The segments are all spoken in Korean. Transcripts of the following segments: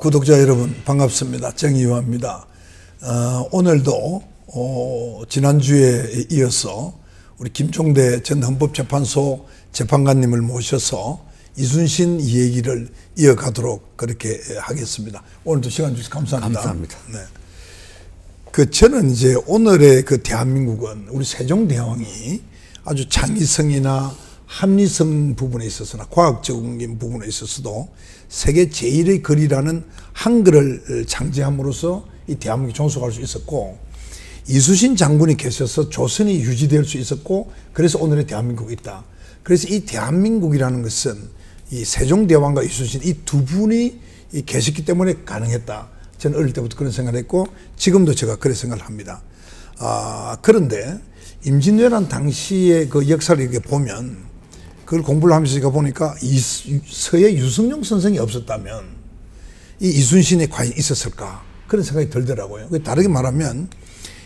구독자 여러분 반갑습니다. 정의화입니다. 오늘도 지난주에 이어서 우리 김종대 전 헌법재판소 재판관님을 모셔서 이순신 얘기를 이어가도록 그렇게 하겠습니다. 오늘도 시간 주셔서 감사합니다. 감사합니다. 네. 저는 이제 오늘의 대한민국은 우리 세종대왕이 아주 창의성이나 합리성 부분에 있어서나 과학적인 부분에 있어서도 세계 제1의 글이라는 한글을 창제함으로써 이 대한민국이 존속할 수 있었고, 이순신 장군이 계셔서 조선이 유지될 수 있었고, 그래서 오늘의 대한민국이 있다. 그래서 이 대한민국이라는 것은 이 세종대왕과 이순신 이 두 분이 계셨기 때문에 가능했다. 저는 어릴 때부터 그런 생각을 했고 지금도 제가 그런 생각을 합니다. 그런데 임진왜란 당시의 그 역사를 이렇게 보면, 그걸 공부를 하면서 제가 보니까 서해 유승룡 선생이 없었다면 이 이순신이 과연 있었을까, 그런 생각이 들더라고요. 다르게 말하면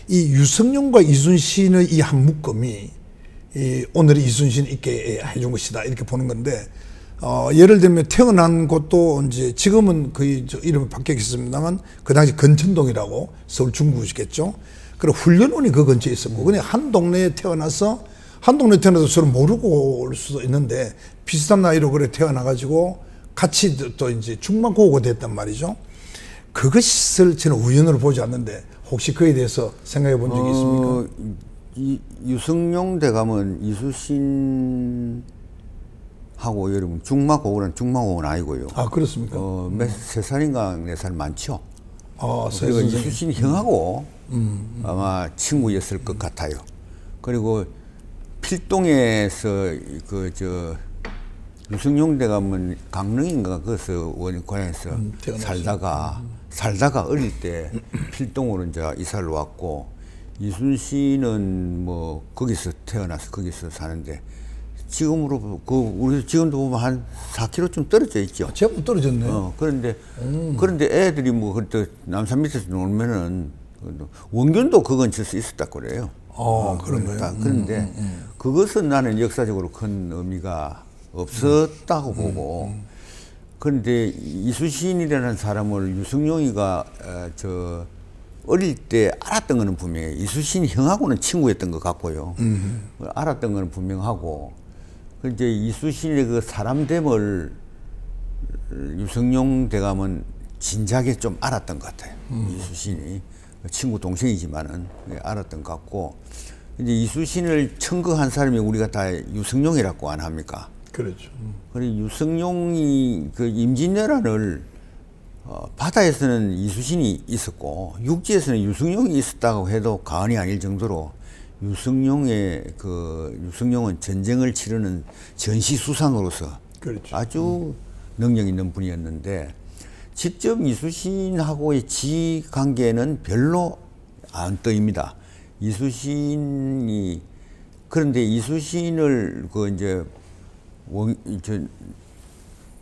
이 유승룡과 이순신의 이 한 묶음이 오늘의 이순신이 있게 해준 것이다, 이렇게 보는 건데, 예를 들면 태어난 곳도 이제 지금은 거의 이름이 바뀌었습니다만 그 당시 건천동이라고 서울 중구시겠죠. 그리고 훈련원이 그 근처에 있었고, 그냥 한 동네에 태어나서 서로 모르고 올 수도 있는데 비슷한 나이로 그래 태어나가지고 같이 또 이제 중마고고가 됐단 말이죠. 그것을 저는 우연으로 보지 않는데 혹시 그에 대해서 생각해 본 적이 있습니까? 유승룡 대감은 이순신하고 여러분 중마고고는 아니고요. 그렇습니까? 세 살인가 4살 많죠. 그리고 이순신 형하고 아마 친구였을 것 같아요. 그리고 필동에서 유승룡 대감은 강릉인가 거기서 고향에서 살다가 어릴 때 필동으로 이제 이사를 왔고, 이순신은 뭐 거기서 태어나서 거기서 사는데 지금으로 우리 지금도 보면 한 4km 떨어져 있죠. 제법 떨어졌네요. 그런데 애들이 뭐 그때 남산 밑에서 놀면은 원균도 그 근처에서 있었다 그래요. 그런 거예요. 그런데 그것은 나는 역사적으로 큰 의미가 없었다고 보고, 그런데 이순신이라는 사람을 유승룡이가 어릴 때 알았던 거는 분명해요. 이순신 형하고는 친구였던 것 같고요. 알았던 거는 분명하고, 이제 이순신의 그 사람됨을 유승룡 대감은 진작에 좀 알았던 것 같아요. 이순신이 친구 동생이지만은 알았던 것 같고, 이제 이순신을 청거한 사람이 우리가 다 유승룡이라고 안 합니까? 그렇죠. 그리고 유승룡이 그 임진왜란을 바다에서는 이순신이 있었고 육지에서는 유승룡이 있었다고 해도 과언이 아닐 정도로 유승룡은 전쟁을 치르는 전시수상으로서 그렇죠. 아주 능력 있는 분이었는데, 직접 이순신하고의 지 관계는 별로 안 떠입니다. 그런데 이순신을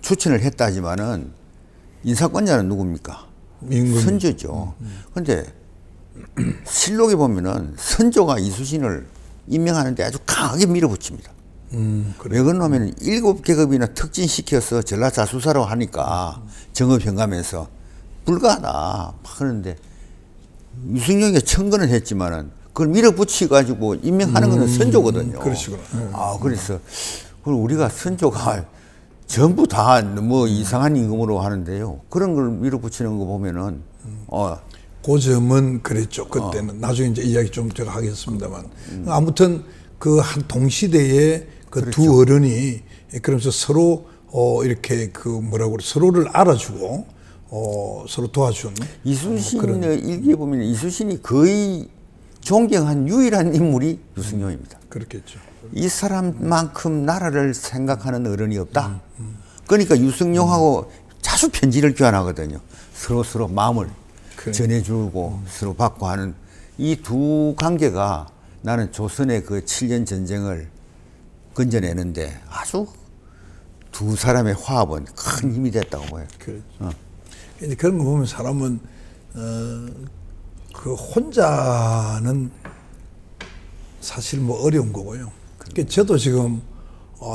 추천을 했다지만은 인사권자는 누굽니까? 선조죠. 그런데 실록에 보면은 선조가 이순신을 임명하는데 아주 강하게 밀어붙입니다. 왜 그러냐면 7계급이나 특진시켜서 전라자수사로 하니까 정업현감에서 불가하다 그러는데, 유승룡이 청근을 했지만은 그걸 밀어붙여가지고 임명하는 거는 선조거든요. 그러시구나. 그래서 우리가 선조가 전부 다 뭐 이상한 임금으로 하는데요, 그런 걸 밀어붙이는 거 보면은 그 점은 그랬죠. 그때는 나중에 이제 이야기 좀 제가 하겠습니다만, 아무튼 그 한 동시대에 그 그렇죠. 두 어른이 그러면서 서로 이렇게 서로를 알아주고 서로 도와준. 이순신의 일기에 보면 이순신이 거의 존경한 유일한 인물이 유승룡입니다. 그렇겠죠. 이 사람만큼 나라를 생각하는 어른이 없다. 그러니까 유승룡하고 자주 편지를 교환하거든요. 서로 마음을 전해주고 서로 받고 하는 이 두 관계가 나는 조선의 그 7년 전쟁을 건져내는데 아주 두 사람의 화합은 큰 힘이 됐다고 봐요. 그렇죠. 그런 거 보면 사람은 그 혼자는 사실 뭐 어려운 거고요. 그러니까 저도 지금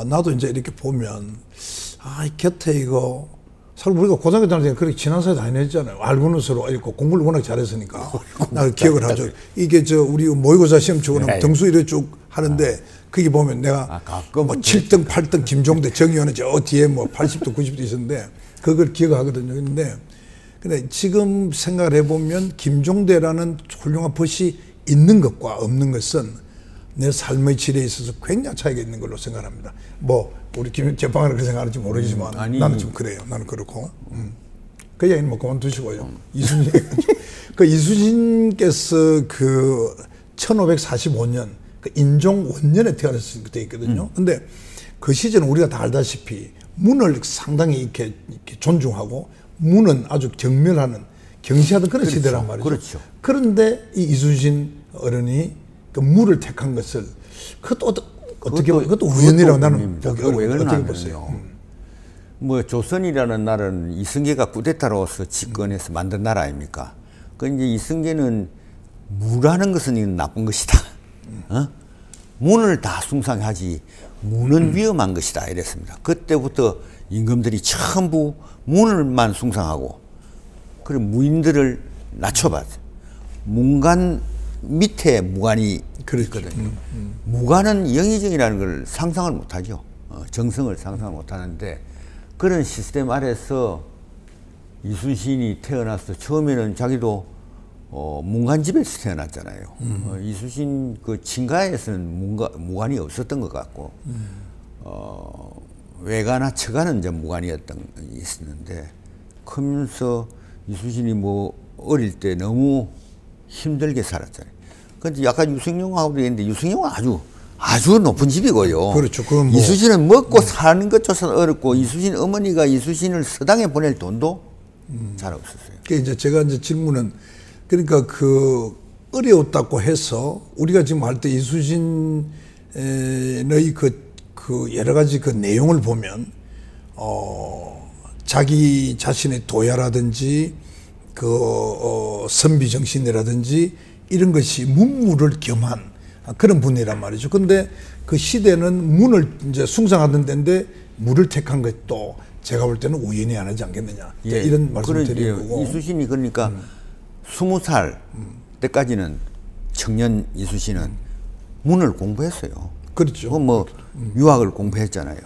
나도 이제 이렇게 보면 이 곁에 이거 사실 우리가 고등학교 다닐 때 그렇게 친한 사이 다녔잖아요. 알고는 서로 읽고 공부를 워낙 잘했으니까 나 기억을 하죠. 이게 우리 모의고사 시험 치고 나면 등수 이렇게 쭉 하는데 거기 보면 내가 뭐 7등, 8등 김종대, 정의원은 저 뒤에 뭐 80도, 90도 있었는데 그걸 기억하거든요. 근데 지금 생각을 해보면 김종대라는 훌륭한 벗이 있는 것과 없는 것은 내 삶의 질에 있어서 굉장히 차이가 있는 걸로 생각합니다. 뭐 우리 김 재판을 그렇게 생각하는지 모르지만 나는 좀 그래요. 나는 그렇고 그 얘기는 뭐 그만두시고요. 이순신 그 이순신께서 그 1545년 그 인종 원년에 태어났을 때 있거든요. 근데 그 시절은 우리가 다 알다시피 문을 상당히 이렇게 존중하고 문은 아주 경멸하는 경시하던 그런 그렇죠. 시대란 말이죠. 그렇죠. 그런데 이 이순신 어른이 그 무를 택한 것을 그것도 우연이라고 나는 보기 어려워요. 어떻게 보세요? 뭐 조선이라는 나라는 이승계가 쿠데타로서 집권해서 만든 나라 아닙니까? 그 이제 이승계는 무라는 것은 나쁜 것이다. 문을 다 숭상하지 무는 위험한 것이다 이랬습니다. 그때부터 임금들이 전부 문을만 숭상하고 그리고 무인들을 낮춰봤어요. 문관 밑에 무관이 있거든요. 무관은 영의정이라는 걸 상상을 못하죠. 정성을 상상을 못하는데 그런 시스템 아래서 이순신이 태어나서 처음에는 자기도 문관집에서 태어났잖아요. 이순신 그 친가에서는 무관이 없었던 것 같고 외가나 처가는 이제 무관이었던 게 있었는데 크면서 이순신이 뭐 어릴 때 너무 힘들게 살았잖아요. 근데 약간 유승용하고도 있는데 유승용은 아주 높은 집이고요. 그렇죠. 그건 뭐 이순신은 먹고 사는 것조차 어렵고 이순신 어머니가 이순신을 서당에 보낼 돈도 잘 없었어요. 그 이제 제가 이제 질문은 그러니까 그 어려웠다고 해서 우리가 지금 할 때 이순신의 그 여러 가지 그 내용을 보면 자기 자신의 도야라든지 선비 정신이라든지 이런 것이 문무를 겸한 그런 분이란 말이죠. 근데 그 시대는 문을 이제 숭상하던 데인데 무를 택한 것도 제가 볼 때는 우연히 안 하지 않겠느냐. 예, 이런 말씀을 드리는 거고. 이순신이 그러니까 20살 때까지는 청년 이순신은 문을 공부했어요. 그렇죠. 뭐 유학을 공부했잖아요.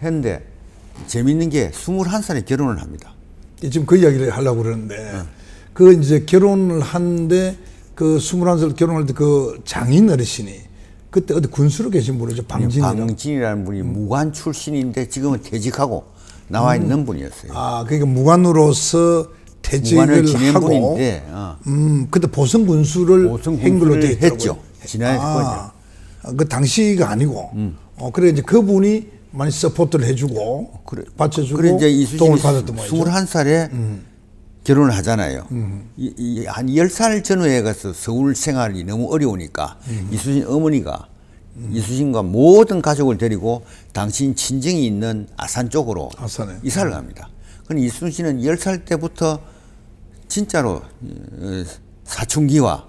했는데 재밌는 게 21살에 결혼을 합니다. 지금 그 이야기를 하려고 그러는데 그 이제 결혼을 하는데 그 21살 결혼할 때 그 장인 어르신이 그때 어디 군수로 계신 분이죠. 방진이라는 분이 무관 출신인데 지금은 퇴직하고 나와 있는 분이었어요. 그러니까 무관으로서 퇴직을 하고 분인데, 그때 보성 군수를 행글로 되어 했죠. 지나했거든요. 그 당시가 아니고 그래 이제 그분이 많이 서포트를 해주고 받쳐주고 도움을 받았던 거죠. 21살에 결혼을 하잖아요. 한 10살 전후에 가서 서울 생활이 너무 어려우니까 이순신 어머니가 이순신과 모든 가족을 데리고 당신 친정이 있는 아산 쪽으로 이사를 갑니다. 그럼 이순신은 10살 때부터 진짜로 사춘기와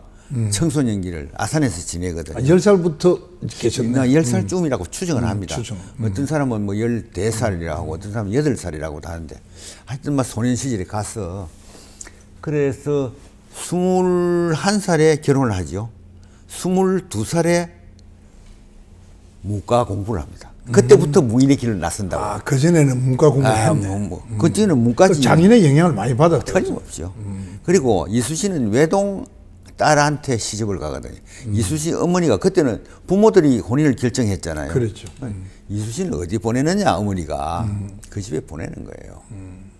청소년기를 아산에서 지내거든요. 10살부터 계셨네요. 10살쯤이라고 추정을 합니다. 어떤 사람은 뭐 14살이라고 하고 어떤 사람은 8살이라고 하는데 하여튼 막 소년 시절에 가서 그래서 21살에 결혼을 하죠. 22살에 문과 공부를 합니다. 그때부터 무인의 길을 나선다고. 그전에는 문과 공부를 했네. 그전에는 문과지. 장인의 영향을 많이 받았죠. 틀림없죠. 그리고 이순신은 외동 딸한테 시집을 가거든요. 이순신 어머니가 그때는 부모들이 혼인을 결정했잖아요. 그렇죠. 이순신을 어디 보내느냐 어머니가 그 집에 보내는 거예요.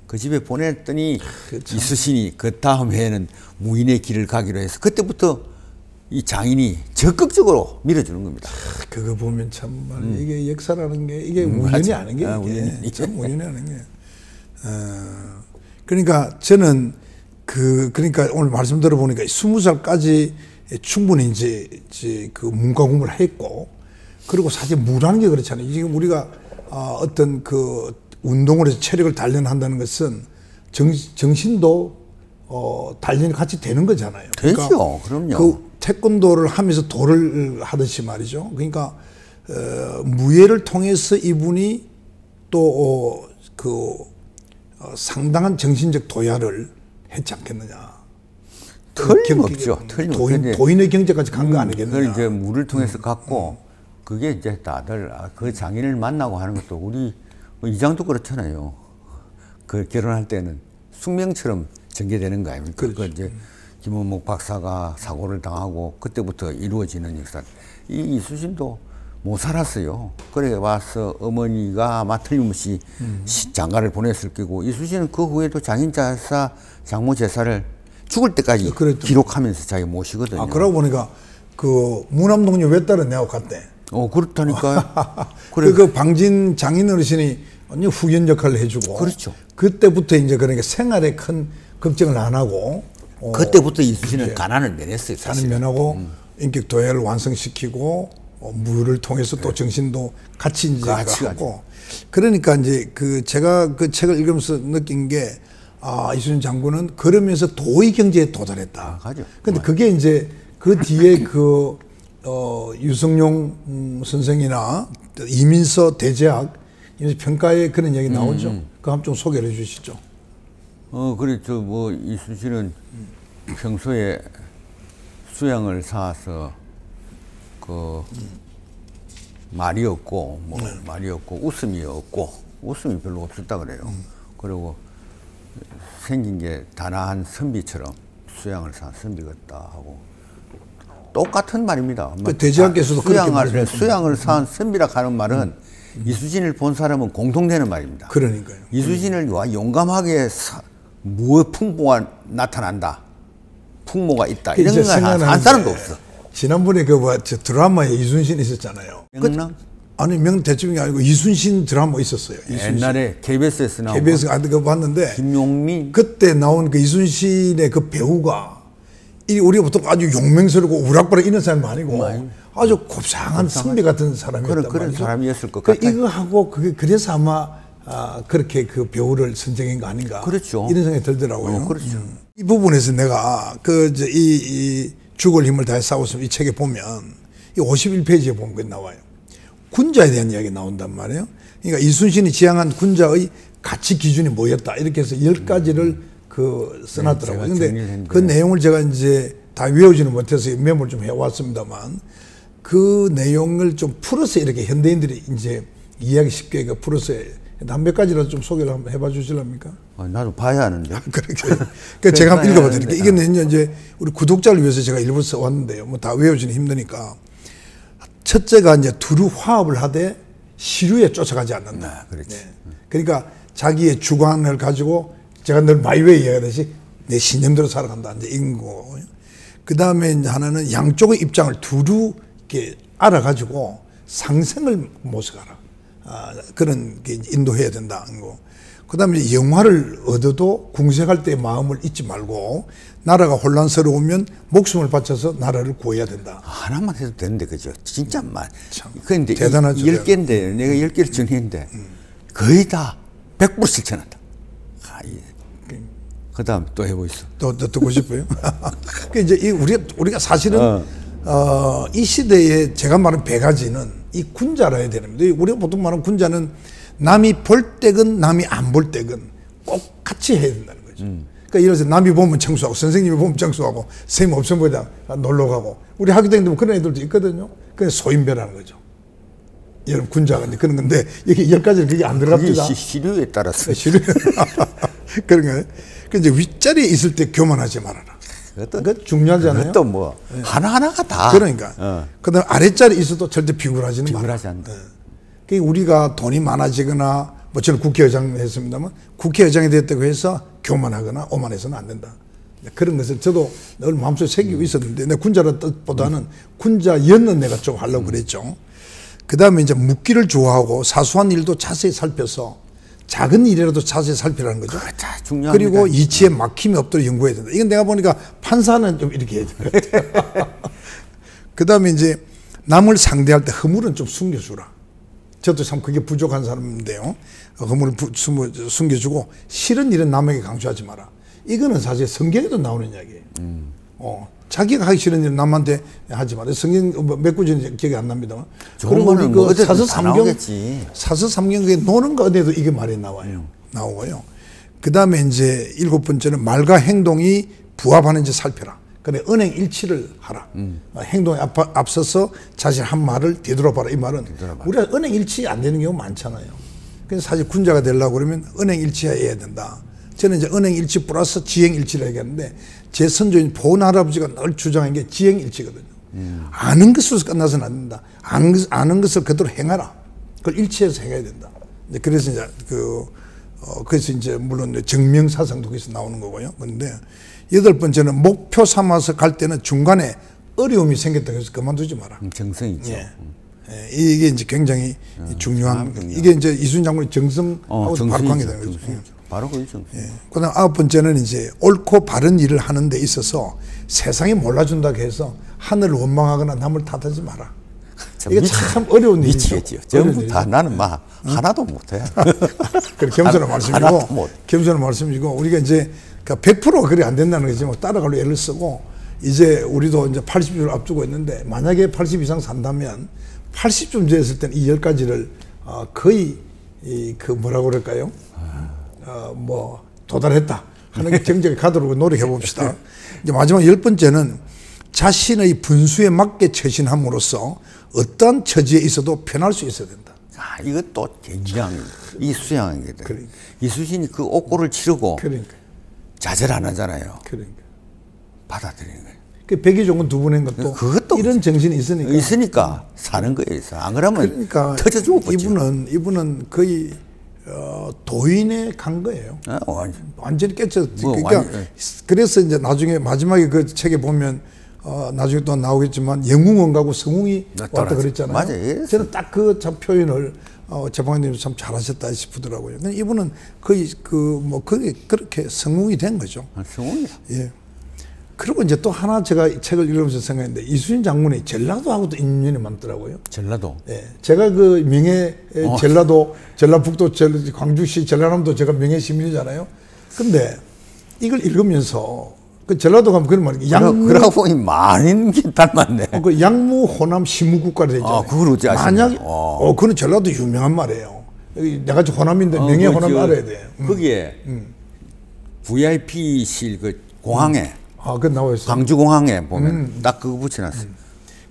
그 집에 보냈더니 그렇죠. 이순신이 그 다음 해에는 무인의 길을 가기로 해서 그때부터 이 장인이 적극적으로 밀어주는 겁니다. 그거 보면 참 이게 역사라는 게 이게 우연이 아닌 게 이게 참 우연이 아닌 게. 그러니까 저는 그러니까 오늘 말씀 들어보니까 20살까지 충분히 이제 그 문과 공부를 했고 그리고 사실 무라는 게 그렇잖아요. 지금 우리가 어떤 그 운동을 해서 체력을 단련한다는 것은 정신도 단련이 같이 되는 거잖아요. 되죠. 그럼요. 그 태권도를 하면서 도를 하듯이 말이죠. 그러니까 무예를 통해서 이분이 또 상당한 정신적 도야를 했지 않겠느냐. 틀림없죠. 도인의 경제까지 간 거 아니겠느냐. 그걸 이제 무를 통해서 갖고 그게 이제 다들 그 장인을 만나고 하는 것도 우리 이장도 그렇잖아요. 그 결혼할 때는 숙명처럼 전개되는 거 아닙니까? 그렇죠. 그 이제 김원목 박사가 사고를 당하고 그때부터 이루어지는 역사. 이 이수신도 못 살았어요. 그래 와서 어머니가 아마 틀림없이 장가를 보냈을 거고 이수신은 그 후에도 장인자사, 장모제사를 죽을 때까지 그랬죠. 기록하면서 자기 모시거든요. 그러고 보니까 그 무남동녀 외딸은 내하고 갔대. 그렇다니까요. 그래. 그 방진 장인 어르신이 완전 후견 역할을 해주고. 그렇죠. 그때부터 이제 그러니까 생활에 큰 걱정을 안 하고. 그때부터 이수신은 가난을 면했어요. 사실. 가난을 면하고 인격 도약을 완성시키고 무를 통해서 또 정신도 같이 이제 하고. 그러니까 이제 제가 그 책을 읽으면서 느낀 게 이수신 장군은 그러면서 도의 경제에 도달했다. 근데 그게 이제 그 뒤에 유성룡 선생이나 이민서 대제학 평가에 그런 얘기 나오죠. 그거 한번 좀 소개를 해 주시죠. 그렇죠. 뭐 이수신은 평소에 수양을 사서 말이 없고 말이 없고 웃음이 별로 없었다 그래요. 그리고 생긴 게 단아한 선비처럼 수양을 산 선비 같다 하고 똑같은 말입니다. 그 대제학께서도 수양을 산 선비라 하는 말은 이수신을 본 사람은 공통되는 말입니다. 그러니까요. 이수신을 용감하게 풍모가 나타난다. 풍모가 있다. 이런 걸 한 사람도 없어. 지난번에 드라마에 이순신 있었잖아요. 명랑? 아니 대충이 아니고 이순신 드라마 있었어요. 이순신. 옛날에 KBS에서 나온 KBS 그거 봤는데 김용민 그때 나온 그 이순신의 그 배우가 우리가 보통 아주 용맹스럽고 우락부락 이런 사람이 아니고 아주 곱상한 선비 같은 사람이었단 그런 말이죠. 사람이었을 것 같아요. 이거 하고 그래서 아마 그렇게 그 배우를 선정한 거 아닌가. 그렇죠. 이런 생각이 들더라고요. 그렇죠. 이 부분에서 내가 이 죽을 힘을 다해 싸웠으면 이 책에 보면 이 51페이지에 보면 그게 나와요. 군자에 대한 이야기 나온단 말이에요. 그러니까 이순신이 지향한 군자의 가치 기준이 뭐였다. 이렇게 해서 10가지를 써놨더라고요. 근데 그 내용을 제가 이제 다 외우지는 못해서 메모를 좀 해왔습니다만 그 내용을 좀 풀어서 이렇게 현대인들이 이제 이해하기 쉽게 풀어서 한 몇 가지라도 좀 소개를 한번 해봐 주실랍니까? 나도 봐야 하는데. 그러니까 제가 한번 읽어봐 드릴게요. 이게 이제 우리 구독자를 위해서 제가 일부 써왔는데요. 뭐 다 외우지는 힘드니까. 첫째가 이제 두루 화합을 하되 시류에 쫓아가지 않는다. 그렇지. 네. 그러니까 자기의 주관을 가지고 제가 늘 마이웨이 얘기하듯이 내 신념대로 살아간다. 이제 이런 거. 그 다음에 하나는 양쪽의 입장을 두루 이렇게 알아가지고 상생을 모셔가라. 그런 게 인도해야 된다는 거. 그 다음에 영화를 얻어도 궁색할 때 마음을 잊지 말고 나라가 혼란스러우면 목숨을 바쳐서 나라를 구해야 된다. 하나만 해도 되는데, 그죠? 진짜 그런데 대단하죠. 10개인데, 내가 10개를 정했는데, 거의 다 100% 실천한다. 그 다음 또 해보시죠. 또 듣고 싶어요? 그 이제 우리가 사실은, 이 시대에 제가 말한 100가지는 이 군자라 해야 되는데, 우리가 보통 말하는 군자는 남이 볼 때건 남이 안 볼 때건 꼭 같이 해야 된다는 거죠. 그러니까 이래서 남이 보면 청소하고 선생님이 보면 청소하고 선생님 없으면 거기다 놀러 가고 우리 학교 다닐 때 그런 애들도 있거든요. 그게 소인배라는 거죠. 여러분 군자가 이제 그런 건데 이게 10가지는 그게 안 들어갑니다. 시류에 따라서. 시류. 그런 거예요. 그 이제 윗자리에 있을 때 교만하지 말아라. 그거 중요하잖아요. 그것도 뭐 하나하나가 다. 그러니까. 그다음 아랫자리에 있어도 절대 비굴하지는 말아라. 비굴하지 않는다. 그러니까 우리가 돈이 많아지거나 뭐 저는 국회의장 했습니다만 국회의장이 됐다고 해서 교만하거나 오만해서는 안 된다. 그런 것을 저도 늘 마음속에 새기고 있었는데 내 군자라는 뜻보다는 군자였는 내가 좀 하려고 그랬죠. 그 다음에 이제 묵기를 좋아하고 사소한 일도 자세히 살펴서 작은 일이라도 자세히 살피라는 거죠. 그리고 이치에 막힘이 없도록 연구해야 된다. 이건 내가 보니까 판사는 좀 이렇게 해야 되는 것 같아요. 그 다음에 이제 남을 상대할 때 허물은 좀 숨겨주라. 저도 참 그게 부족한 사람인데요. 허물을 숨겨주고 싫은 일은 남에게 강조하지 마라. 이거는 사실 성경에도 나오는 이야기예요. 자기가 하기 싫은 일 남한테 하지 마라. 성경 몇 구절인지 기억이 안 납니다만. 그리고 우리 그 사서삼경에 노는 거 어디에도 이게 말이 나와요. 나오고요. 그 다음에 이제 7번째는 말과 행동이 부합하는지 살펴라. 그래 은행 일치를 하라. 행동에 앞서서 자신 한 말을 되돌아봐라. 이 말은 우리가 은행 일치 안 되는 경우 많잖아요. 그래서 사실 군자가 되려고 그러면 은행 일치해야 된다. 저는 이제 은행 일치 플러스 지행 일치를 얘기하는데 제 선조인 보은 할아버지가 늘 주장한 게 지행 일치거든요. 아는 것으로 끝나서는 안 된다. 아는 것을 그대로 행하라. 그걸 일치해서 행해야 된다. 그래서 이제 그래서 이제 물론 정명사상도 거기서 나오는 거고요. 그런데 8번째는 목표 삼아서 갈 때는 중간에 어려움이 생겼다 해서 그만두지 마라. 정성이죠. 예. 이게 이제 굉장히 중요한 이게 이제 이순신 장군의 정성하고 바로 관계되는 거죠. 바로 그죠. 예. 그다음 9번째는 이제 옳고 바른 일을 하는 데 있어서 세상이 몰라준다고 해서 하늘을 원망하거나 남을 탓하지 마라. 이게 참 어려운 일이죠. 미치겠죠. 전부 다 나는 막 하나도 못해. 그래 겸손한 말씀이고, 겸손한 말씀이고 우리가 이제 100% 그래 안 된다는 거지. 뭐 따라갈 애를 쓰고 이제 우리도 이제 80을 앞두고 있는데 만약에 80 이상 산다면 80쯤 됐을 때는 이 10가지를 거의 그 뭐라고 그럴까요? 뭐 도달했다 하는 경제에 가도록 노력해 봅시다. 이제 마지막 10번째는 자신의 분수에 맞게 처신함으로써 어떠한 처지에 있어도 편할 수 있어야 된다. 이것도 굉장히 이 수양한 게 돼. 이수신이 그 옥고를 치르고 좌절 안 하잖아요. 받아들이는 거예요. 그 백의종은 두 분 한 것도 그것도 이런 정신이 있으니까 사는 거예요. 안 그러면 터져 죽었죠. 이분은 거의 도인에 간 거예요. 완전히 깨쳐. 그러니까 그래서 이제 나중에 마지막에 그 책에 보면 나중에 또 나오겠지만 영웅원가고 성웅이 왔다 그랬잖아요. 맞아요. 저는 딱 그 참 표현을 재판관님이 참 잘하셨다 싶더라고요. 근데 이분은 거의 그렇게 성웅이 된 거죠. 성웅이. 예. 그리고 이제 또 하나 제가 책을 읽으면서 생각했는데 이순신 장군이 전라도하고도 인연이 많더라고요. 전라도. 예. 제가 그 명예 전라도, 전라북도, 광주시, 전라남도 제가 명예 시민이잖아요. 근데 이걸 읽으면서 그 전라도 가면 그런 말이 그러고 보니 많은 게 닮았네. 그 양무 호남 시무국가를 되잖아요. 그걸 어찌 아시나요? 만약에 그건 전라도 유명한 말이에요. 내가 호남인데 명예 호남 알아야 돼. 거기에 VIP실 그 공항에 그 나와 있어요. 광주공항에 보면 딱 그거 붙여놨어요.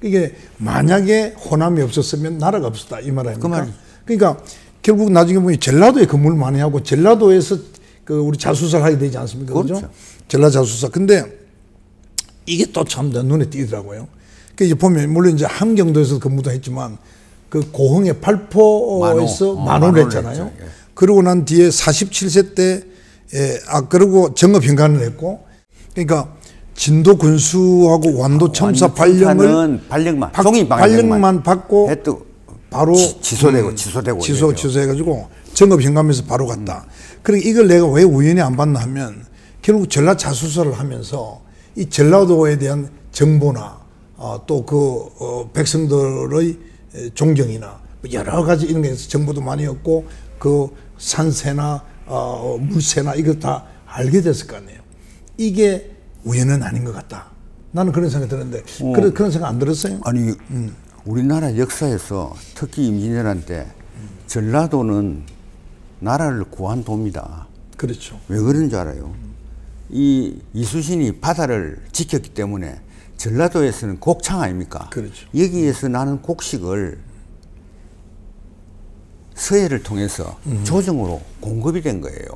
이게 만약에 호남이 없었으면 나라가 없었다 이 말 아닙니까? 그 말이. 그러니까 결국 나중에 보니 전라도에 근무를 많이 하고 전라도에서 그 우리 자수사를 하게 되지 않습니까? 그렇죠. 전라 자수사. 근데 이게 또 참 눈에 띄더라고요. 그 이제 보면 물론 이제 함경도에서 근무도 했지만 그 고흥의 발포에서 만호를 했잖아요. 예. 그러고 난 뒤에 47세 때 그리고 정업현관을 했고 그러니까 진도 군수하고 완도 첨사 발령만 받고 바로 취소해가지고 정업현관에서 바로 갔다. 그러니까 이걸 내가 왜 우연히 안 봤나 하면 결국 전라 자수서를 하면서 이 전라도에 대한 정보나 또 그 백성들의 존경이나 여러 가지 이런 게서 정보도 많이 얻고 그 산세나 물세나 이거 다 알게 됐을 거 아니에요. 이게 우연은 아닌 것 같다. 나는 그런 생각이 드는데 그런 생각 안 들었어요? 아니 우리나라 역사에서 특히 임진왜란 때 전라도는 나라를 구한 도입니다. 그렇죠. 왜 그런 줄 알아요? 이 이수신이 바다를 지켰기 때문에 전라도에서는 곡창 아닙니까? 그렇죠. 여기에서 나는 곡식을 서해를 통해서 조정으로 공급이 된 거예요.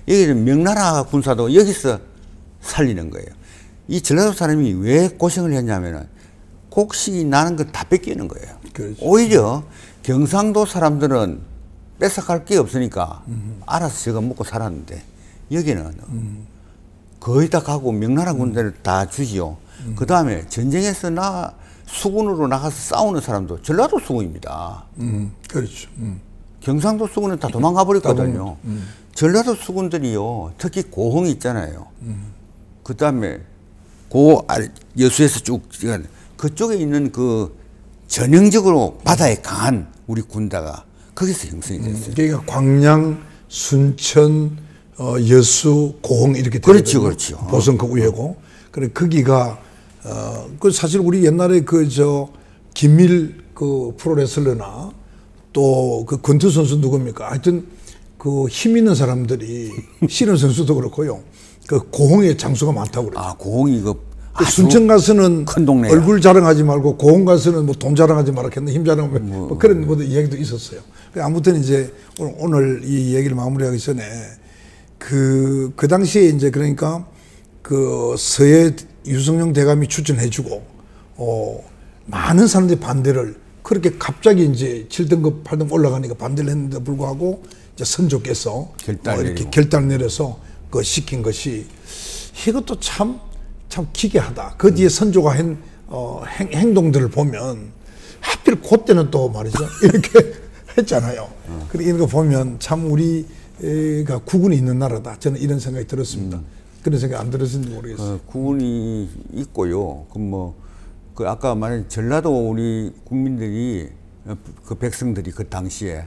여기는 명나라 군사도 여기서 살리는 거예요. 이 전라도 사람이 왜 고생을 했냐면은 곡식이 나는 거 다 뺏기는 거예요. 그렇죠. 오히려 경상도 사람들은 뺏어갈 게 없으니까 알아서 제가 먹고 살았는데 여기는 거의 다 가고 명나라 군대를 다 주지요. 그 다음에 전쟁에서 수군으로 나가서 싸우는 사람도 전라도 수군입니다. 그렇죠. 경상도 수군은 다 도망가 버렸거든요. 전라도 수군들이요, 특히 고흥 있잖아요. 그 다음에 여수에서 쭉 그쪽에 있는 그 전형적으로 바다에 강한 우리 군대가 거기서 형성이 됐어요. 그러니까 광양, 순천, 여수, 고흥 이렇게 그렇죠, 되거든요. 그렇죠. 보성 그 위에고. 그래 거기가 그 사실 우리 옛날에 그 김밀 그 프로레슬러나 또 그 권투 선수 누굽니까? 하여튼 그 힘 있는 사람들이 씨름 선수도 그렇고요. 그 고흥에 장수가 많다고 그래요. 아, 고흥이 그 순천 가서는 큰 동네야. 얼굴 자랑하지 말고 고흥 가서는 뭐 돈 자랑하지 말았겠네. 힘 자랑하면 뭐 그런 이야기도 있었어요. 아무튼 이제 오늘 이 얘기를 마무리하기 전에 그 당시에 이제 그러니까 그 서해 유승용 대감이 추천해주고 많은 사람들이 반대를 그렇게 갑자기 이제 7등급, 8등급 올라가니까 반대를 했는데 불구하고 이제 선조께서 이렇게 결단 내려서 그 시킨 것이 이것도 참 기괴하다. 그 뒤에 선조가 한 행동들을 보면 하필 그때는 또 말이죠. 이렇게 했잖아요. 그리고 이런 거 보면 참 우리가 국운이 있는 나라다. 저는 이런 생각이 들었습니다. 그런 생각 안 들었는지 모르겠어요. 국운이 있고요. 그 아까 말한 전라도 우리 국민들이 그 백성들이 그 당시에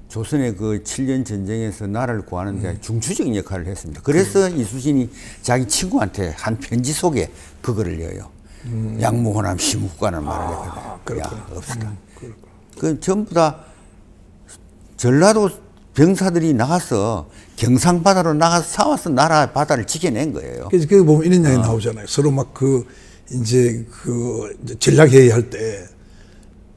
조선의 그 7년 전쟁에서 나라를 구하는 데 중추적인 역할을 했습니다. 그래서 이수신이 자기 친구한테 한 편지 속에 그거를 넣어요. 양무호남 시무국가는 말을 했거든요. 야, 없을까. 그 전부 다 전라도 병사들이 나가서 경상바다로 나가서 싸워서 나라 바다를 지켜낸 거예요. 그래서 그 보면 이런 이야기 나오잖아요. 서로 막 이제 전략회의 할 때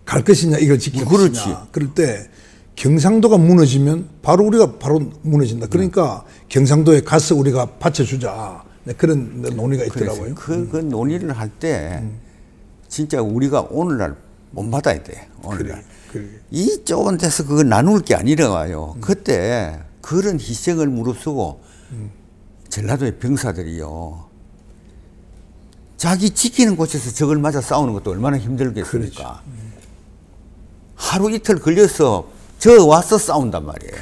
갈 것이냐 이걸 지킬 것이냐. 그럴 때 경상도가 무너지면 바로 우리가 바로 무너진다. 그러니까 경상도에 가서 우리가 받쳐주자. 그런 논의가 있더라고요. 그 논의를 할 때 진짜 우리가 오늘날 못 받아야 돼. 오늘날. 이 좁은 데서 그거 나눌 게 아니라요. 그때 그런 희생을 무릅쓰고 전라도의 병사들이요. 자기 지키는 곳에서 적을 맞아 싸우는 것도 얼마나 힘들겠습니까. 그렇죠. 하루 이틀 걸려서 저 와서 싸운단 말이에요.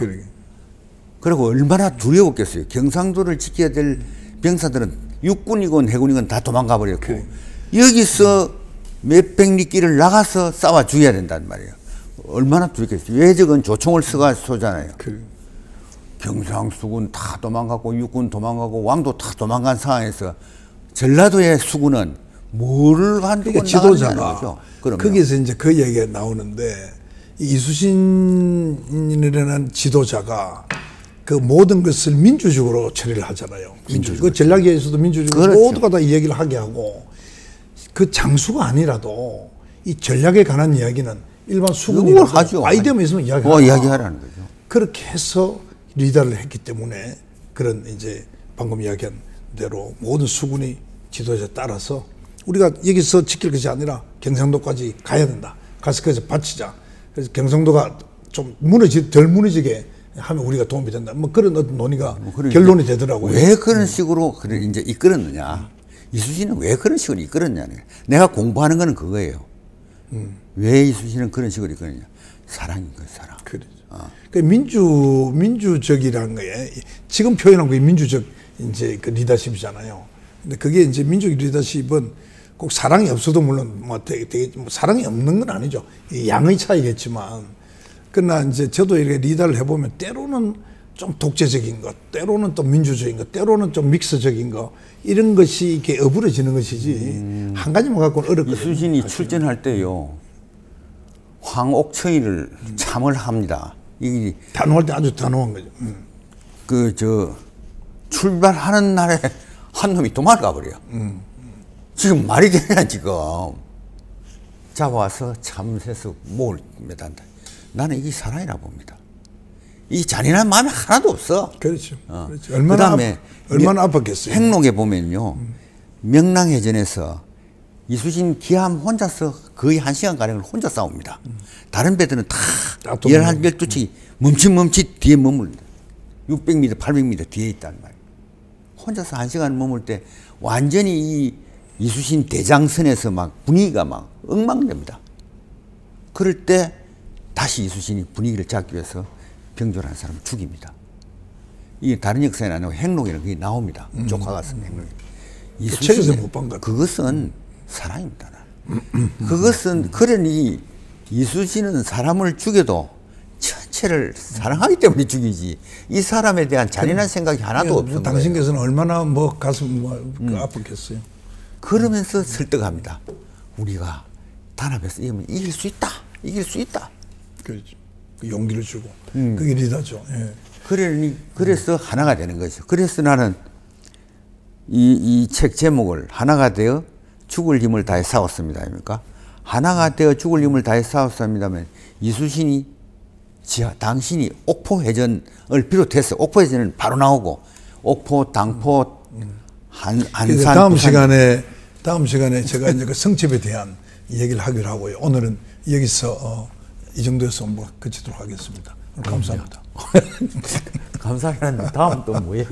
그리고 얼마나 두려웠겠어요. 경상도를 지켜야 될 병사들은 육군이건 해군이건 다 도망가 버렸고 여기서 몇백 리길을 나가서 싸워 죽여야 된단 말이에요. 얼마나 두렵겠어요. 외적은 조총을 쏘잖아요. 경상수군 다 도망가고 육군 도망가고 왕도 다 도망간 상황에서 전라도의 수군은 뭐를 한두고 지도자가 거죠. 거기서 이제 그 얘기가 나오는데 이수신이라는 지도자가 그 모든 것을 민주적으로 처리를 하잖아요. 그 전략에서도 민주적으로 그렇죠. 모두가 다 이 얘기를 하게 하고 그 장수가 아니라도 이 전략에 관한 이야기는 일반 수군이 하죠. 아이디어만 있으면 이야기하라는 거죠. 그렇게 해서 리더를 했기 때문에 그런 이제 방금 이야기한 대로 모든 수군이 지도자에 따라서 우리가 여기서 지킬 것이 아니라 경상도까지 가야 된다. 가서 거기서 바치자. 그래서 경상도가 좀 덜 무너지게 하면 우리가 도움이 된다. 뭐 그런 어떤 논의가 결론이 되더라고요. 왜 그런 식으로 이제 이끌었느냐. 이수신은 왜 그런 식으로 이끌었냐는 내가 공부하는 거는 그거예요. 왜 이수신은 그런 식으로 이끌었냐. 사랑인 거예요, 사랑. 그렇죠. 그 민주적이라는 거에 지금 표현한 게 민주적 이제 그 리더십이잖아요. 근데 그게 이제 민주적 리더십은 꼭 사랑이 없어도 물론 뭐 되게 사랑이 없는 건 아니죠. 양의 차이겠지만 그러나 이제 저도 이렇게 리더를 해보면 때로는 좀 독재적인 것, 때로는 또 민주적인 것, 때로는 좀 믹스적인 것 이런 것이 이렇게 어우러지는 것이지 한 가지만 갖고는 어렵거든요. 이수신이 출전할 때요 황옥천이를 참을 합니다. 이 단호할 때 아주 단호한 거죠. 출발하는 날에 한 놈이 도망가 버려. 지금 말이 되냐 지금. 잡아와서 참새서 목을 매단다. 나는 이게 사랑이라 봅니다. 이 잔인한 마음이 하나도 없어. 그렇죠. 그렇죠. 얼마나 아팠겠어요. 행록에 보면요. 명랑해전에서 이수신 기함 혼자서 거의 1시간가량을 혼자 싸웁니다. 다른 배들은 다 11별 두척이 멈칫멈칫 뒤에 머물다. 600m, 800m 뒤에 있단 말이에요. 혼자서 1시간 머물 때 완전히 이 이수신 대장선에서 막 분위기가 막 엉망됩니다. 그럴 때 다시 이수신이 분위기를 잡기 위해서 병졸한 사람을 죽입니다. 이게 다른 역사에 나오고 행록에는 그게 나옵니다. 조카가 쓴 행록. 이수신의 못 본 것 그것은 사랑입니다. 그것은 그러니 이수신은 사람을 죽여도 천천히 자체를 사랑하기 때문에 죽이지 이 사람에 대한 잔인한 생각이 하나도 없는 거예요. 당신께서는 얼마나 뭐 가슴 아팠겠어요. 그러면서 설득합니다. 우리가 단합해서 이길 수 있다. 이길 수 있다. 그렇죠. 그 용기를 주고 그게 리더죠. 예. 그래서 하나가 되는 거죠. 그래서 나는 이 책 제목을 하나가 되어 죽을 힘을 다해 싸웠습니다. 아닙니까? 하나가 되어 죽을 힘을 다해 싸웠습니다면 이수신이 당신이 옥포해전을 비롯해서 옥포해전은 바로 나오고 옥포, 당포, 안산 다음 시간에 제가 이제 그 성첩에 대한 얘기를 하기로 하고요. 오늘은 여기서 이 정도에서 뭐 그치도록 하겠습니다. 감사합니다. 감사합니다. 다음 또 뭐예요?